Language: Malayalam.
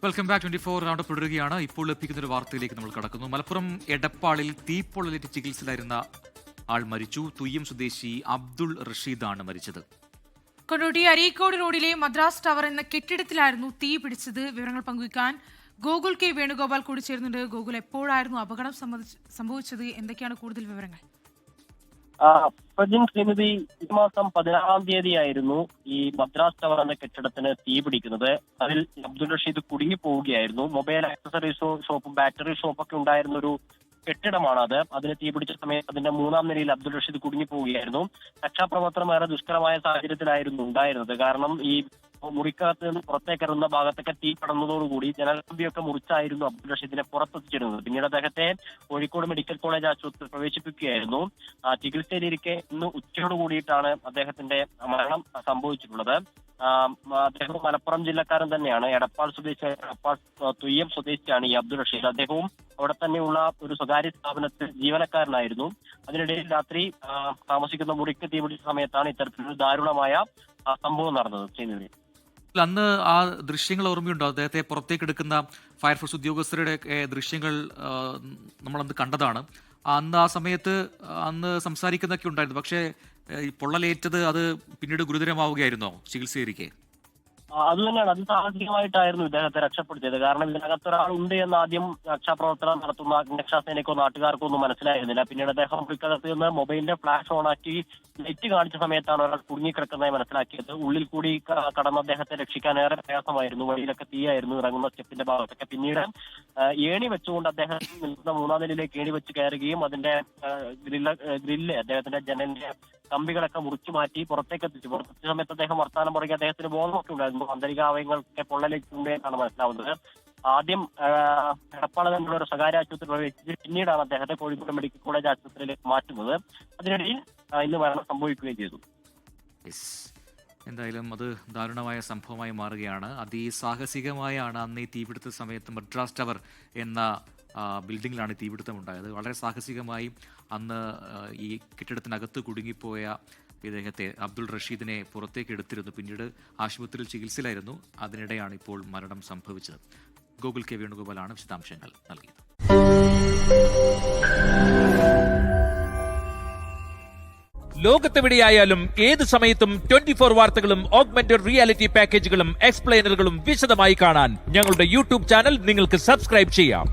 വെൽക്കം ബാക്ക് 24 റൗണ്ട് തുടരുകയാണ്. ഇപ്പോൾ ലഭിക്കുന്ന ഒരു വാർത്തയിലേക്ക് നമ്മൾ കടക്കുന്നു. മലപ്പുറം എടപ്പാളിൽ തീപ്പൊള്ളലേറ്റ് ചികിത്സയിലായിരുന്ന ആൾ മരിച്ചു. തുയ്യം സ്വദേശി അബ്ദുൾ റഷീദാണ് മരിച്ചത്. കൊണ്ടോട്ടി അരീക്കോട് റോഡിലെ മദ്രാസ് ടവർ എന്ന കെട്ടിടത്തിലായിരുന്നു തീ പിടിച്ചത്. വിവരങ്ങൾ പങ്കുവയ്ക്കാൻ ഗോകുൽ കെ വേണുഗോപാൽ കൂടി ചേരുന്നുണ്ട്. ഗോകുൽ, എപ്പോഴായിരുന്നു അപകടം സംഭവിച്ചത്? എന്തൊക്കെയാണ് കൂടുതൽ വിവരങ്ങൾ? ശ്രീമതി, ഈ മാസം 16-ാം തീയതിയായിരുന്നു ഈ മദ്രാസ് ടവർ എന്ന കെട്ടിടത്തിന് തീ പിടിക്കുന്നത്. അതിൽ അബ്ദുൾ റഷീദ് കുടുങ്ങി പോവുകയായിരുന്നു. മൊബൈൽ ആക്സസറീസ് ഷോപ്പും ബാറ്ററി ഷോപ്പൊക്കെ ഉണ്ടായിരുന്ന ഒരു കെട്ടിടമാണ് അത്. അതിന് തീ പിടിച്ച സമയത്ത് അതിന്റെ 3-ാം നിലയിൽ അബ്ദുൾ റഷീദ് കുടുങ്ങി പോവുകയായിരുന്നു. രക്ഷാപ്രവർത്തനം ഏറെ ദുഷ്കരമായ സാഹചര്യത്തിലായിരുന്നു ഉണ്ടായിരുന്നത്. കാരണം ഈ മുറിക്കകത്ത് നിന്ന് പുറത്തേക്ക് ഇറങ്ങുന്ന ഭാഗത്തൊക്കെ തീ പടർന്നതോടുകൂടി ജനൽക്കമ്പിയൊക്കെ മുറിച്ചായിരുന്നു അബ്ദുൾ റഷീദിനെ പുറത്തെത്തിച്ചിരുന്നത്. പിന്നീട് അദ്ദേഹത്തെ കോഴിക്കോട് മെഡിക്കൽ കോളേജ് ആശുപത്രിയിൽ പ്രവേശിപ്പിക്കുകയായിരുന്നു. ചികിത്സയിലിരിക്കെ ഇന്ന് ഉച്ചയോട് കൂടിയിട്ടാണ് അദ്ദേഹത്തിന്റെ മരണം സംഭവിച്ചിട്ടുള്ളത്. അദ്ദേഹം മലപ്പുറം ജില്ലക്കാരൻ തന്നെയാണ്. എടപ്പാൾ സ്വദേശിയായ എടപ്പാൾ തുയ്യം സ്വദേശിയാണ് ഈ അബ്ദുൾ റഷീദ്. അദ്ദേഹവും അവിടെ തന്നെയുള്ള ഒരു സ്വകാര്യ സ്ഥാപനത്തിൽ ജീവനക്കാരനായിരുന്നു. അതിനിടയിൽ രാത്രി താമസിക്കുന്ന മുറിക്ക് തീപിടിച്ച സമയത്താണ് ഇത്തരത്തിലൊരു ദാരുണമായ സംഭവം നടന്നത്. ചെയ്യുന്നത് അന്ന് ആ ദൃശ്യങ്ങൾ ഓർമ്മയുണ്ടോ? അദ്ദേഹത്തെ പുറത്തേക്ക് എടുക്കുന്ന ഫയർഫോഴ്സ് ഉദ്യോഗസ്ഥരുടെ ദൃശ്യങ്ങൾ നമ്മളന്ന് കണ്ടതാണ്. അന്ന് ആ സമയത്ത് സംസാരിക്കുന്നൊക്കെ ഉണ്ടായിരുന്നു. പക്ഷേ ഈ പൊള്ളലേറ്റത് അത് പിന്നീട് ഗുരുതരമാവുകയായിരുന്നോ ചികിത്സയിരിക്കെ? അത് തന്നെയാണ്. അത് സാഹസികമായിട്ടായിരുന്നു ഇദ്ദേഹത്തെ രക്ഷപ്പെടുത്തിയത്. കാരണം ഇതിനകത്ത് ഒരാളുണ്ട് എന്ന് ആദ്യം രക്ഷാപ്രവർത്തനം നടത്തുന്ന രക്ഷാസേനയ്ക്കോ നാട്ടുകാർക്കോ ഒന്നും മനസ്സിലായിരുന്നില്ല. പിന്നീട് അദ്ദേഹം മുറിക്കകത്ത് നിന്ന് മൊബൈലിന്റെ ഫ്ലാഷ് ഓണാക്കി ലൈറ്റ് കാണിച്ച സമയത്താണ് ഒരാൾ കുടുങ്ങിക്കിടക്കുന്നതായി മനസ്സിലാക്കിയത്. ഉള്ളിൽ കൂടി കടന്ന് അദ്ദേഹത്തെ രക്ഷിക്കാൻ ഏറെ പ്രയാസമായിരുന്നു. വഴിയിലൊക്കെ തീയായിരുന്നു, ഇറങ്ങുന്ന സ്റ്റെപ്പിന്റെ ഭാഗത്തൊക്കെ. പിന്നീട് ഏണി വെച്ചുകൊണ്ട് അദ്ദേഹം നിൽക്കുന്ന 3-ാം നിലയിലേക്ക് ഏണി വെച്ച് കയറുകയും അതിന്റെ ഗ്രില്ല് അദ്ദേഹത്തിന്റെ ജനലിന്റെ കമ്പികളൊക്കെ മുറിച്ചു മാറ്റി പുറത്തേക്ക് എത്തിച്ചു. പുറത്തെത്തിയ സമയത്ത് അദ്ദേഹം വർത്താനം പറയുക അദ്ദേഹത്തിന് ബോധമൊക്കെ ഉണ്ടായിരുന്നു. ആന്തരിക അവയവങ്ങളൊക്കെ പൊള്ളലേറ്റുണ്ടെന്നാണ് മനസ്സിലാവുന്നത്. ആദ്യം എടപ്പാള തന്നെയുള്ള ഒരു സ്വകാര്യ ആശുപത്രി പ്രവേശിച്ച് പിന്നീടാണ് അദ്ദേഹത്തെ കോഴിക്കോട് മെഡിക്കൽ കോളേജ് ആശുപത്രിയിലേക്ക് മാറ്റുന്നത്. അതിനിടയിൽ ഇന്ന് മരണം സംഭവിക്കുകയും ചെയ്തു. എന്തായാലും അത് ദാരുണമായ സംഭവമായി മാറുകയാണ്. അതിസാഹസികമായാണ് അന്ന് ഈ തീപിടുത്ത സമയത്ത് മദ്രാസ് ടവർ എന്ന ബിൽഡിങ്ങിലാണ് തീപിടുത്തം ഉണ്ടായത്. വളരെ സാഹസികമായി അന്ന് ഈ കെട്ടിടത്തിനകത്ത് കുടുങ്ങിപ്പോയ ഇദ്ദേഹത്തെ അബ്ദുൾ റഷീദിനെ പുറത്തേക്ക് എടുത്തിരുന്നു. പിന്നീട് ആശുപത്രിയിൽ ചികിത്സയിലായിരുന്നു. അതിനിടെയാണ് ഇപ്പോൾ മരണം സംഭവിച്ചത്. ഗോകുൽ കെ വേണുഗോപാലാണ് വിശദാംശങ്ങൾ നൽകിയത്. ലോകത്തെവിടെയായാലും ഏത് സമയത്തും 24 വാർത്തകളും ഓഗ്മെന്റഡ് റിയാലിറ്റി പാക്കേജുകളും എക്സ്പ്ലെയിനറുകളും വിശദമായി കാണാൻ ഞങ്ങളുടെ യൂട്യൂബ് ചാനൽ നിങ്ങൾക്ക് സബ്സ്ക്രൈബ് ചെയ്യാം.